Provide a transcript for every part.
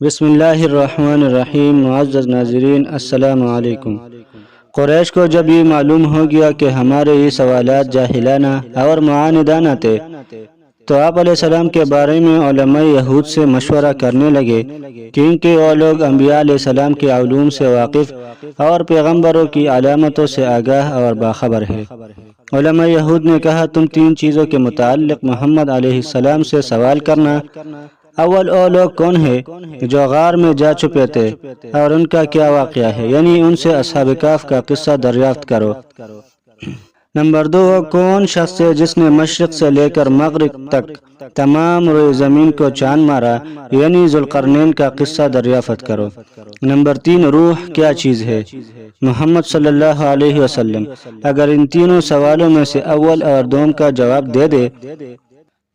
بسم اللہ الرحمن الرحیم۔ معزز ناظرین، السلام علیکم۔ قریش کو جب یہ معلوم ہو گیا کہ ہمارے یہ سوالات جاہلانہ اور معاندانہ تھے تو آپ علیہ السلام کے بارے میں علماء یہود سے مشورہ کرنے لگے، کیونکہ وہ لوگ انبیاء علیہ السلام کے علوم سے واقف اور پیغمبروں کی علامتوں سے آگاہ اور باخبر ہے۔ علماء یہود نے کہا، تم تین چیزوں کے متعلق محمد علیہ السلام سے سوال کرنا۔ اول، وہ لوگ کون ہیں جو غار میں جا چھپے تھے اور ان کا کیا واقعہ ہے، یعنی ان سے اصحاب کہف کا قصہ دریافت کرو۔ نمبر دو، وہ کون شخص ہے جس نے مشرق سے لے کر مغرب تک تمام روئے زمین کو چاند مارا، یعنی ذوالقرنین کا قصہ دریافت کرو۔ نمبر تین، روح کیا چیز ہے، محمد صلی اللہ علیہ وسلم اگر ان تینوں سوالوں میں سے اول اور دوم کا جواب دے دے،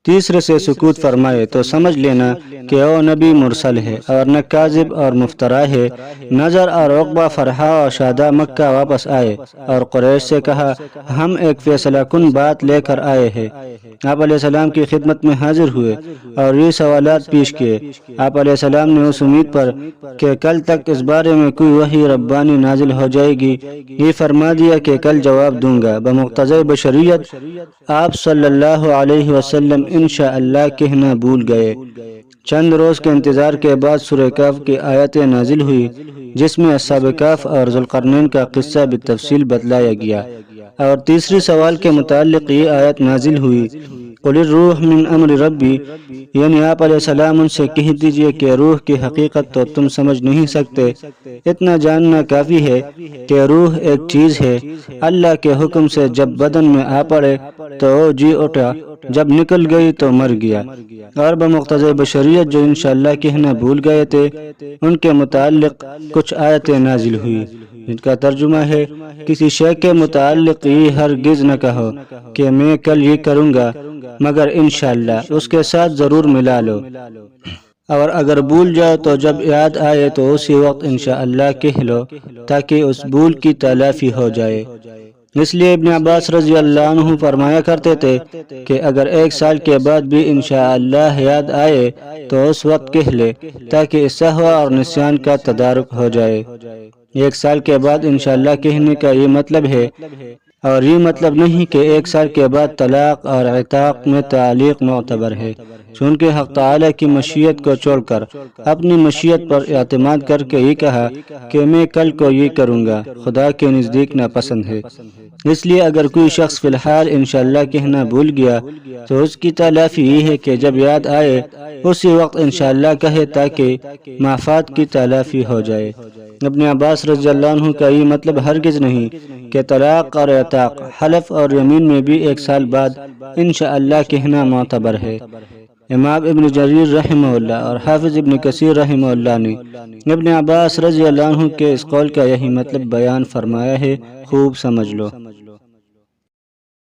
تیسرے سے سکوت فرمائے، تو سمجھ لینا کہ وہ نبی مرسل ہے اور نہ کاذب اور مفترا ہے۔ نظر اور عقبہ فرحا اور شادہ مکہ واپس آئے اور قریش سے کہا، ہم ایک فیصلہ کن بات لے کر آئے ہیں۔ آپ علیہ السلام کی خدمت میں حاضر ہوئے اور یہ سوالات پیش کیے۔ آپ علیہ السلام نے اس امید پر کہ کل تک اس بارے میں کوئی وحی ربانی نازل ہو جائے گی، یہ فرما دیا کہ کل جواب دوں گا۔ بمقتضی بشریت آپ صلی اللہ علیہ وسلم انشاءاللہ کہنا بھول گئے۔ چند روز کے انتظار کے بعد سورہ کہف کی آیت نازل ہوئی، جس میں اصحاب کہف اور ذوالقرنین کا قصہ بالتفصیل بتلایا گیا، اور تیسری سوال کے متعلق یہ آیت نازل ہوئی، قل الروح من امر ربی، یعنی آپ علیہ السلام ان سے کہہ دیجئے کہ روح کی حقیقت تو تم سمجھ نہیں سکتے، اتنا جاننا کافی ہے کہ روح ایک چیز ہے، اللہ کے حکم سے جب بدن میں آ پڑے تو وہ جی اٹھا، جب نکل گئی تو مر گیا۔ اور بمقتضی بشریت جو انشاءاللہ کہنا بھول گئے تھے، ان کے متعلق کچھ آیتیں نازل ہوئی جن کا ترجمہ ہے، کسی شے کے متعلق یہ ہرگز نہ کہو کہ میں کل یہ کروں گا مگر انشاءاللہ، اس کے ساتھ ضرور ملا لو، اور اگر بھول جاؤ تو جب یاد آئے تو اسی وقت انشاءاللہ کہہ لو تاکہ اس بھول کی تلافی ہو جائے۔ اس لیے ابن عباس رضی اللہ عنہ فرمایا کرتے تھے کہ اگر ایک سال کے بعد بھی انشاءاللہ یاد آئے تو اس وقت کہہ لے تاکہ سہو اور نسیان کا تدارک ہو جائے۔ ایک سال کے بعد انشاءاللہ کہنے کا یہ مطلب ہے، اور یہ مطلب نہیں کہ ایک سال کے بعد طلاق اور عتاق میں تعلیق معتبر ہے، چونکہ حق تعالی کی مشیت کو چھوڑ کر اپنی مشیت پر اعتماد کر کے یہ کہا کہ میں کل کو یہ کروں گا، خدا کے نزدیک ناپسند ہے۔ اس لیے اگر کوئی شخص فی الحال انشاءاللہ کہنا بھول گیا تو اس کی تلافی یہ ہے کہ جب یاد آئے اسی وقت انشاءاللہ کہے تاکہ مافات کی تلافی ہو جائے۔ ابن عباس رضی اللہ عنہ کا یہ مطلب ہرگز نہیں کہ طلاق اور عتاق، حلف اور یمین میں بھی ایک سال بعد انشاءاللہ کہنا معتبر ہے۔ امام ابن جریر رحمہ اللہ اور حافظ ابن کثیر رحمہ اللہ نے ابن عباس رضی اللہ عنہ کے اس قول کا یہی مطلب بیان فرمایا ہے، خوب سمجھ لو۔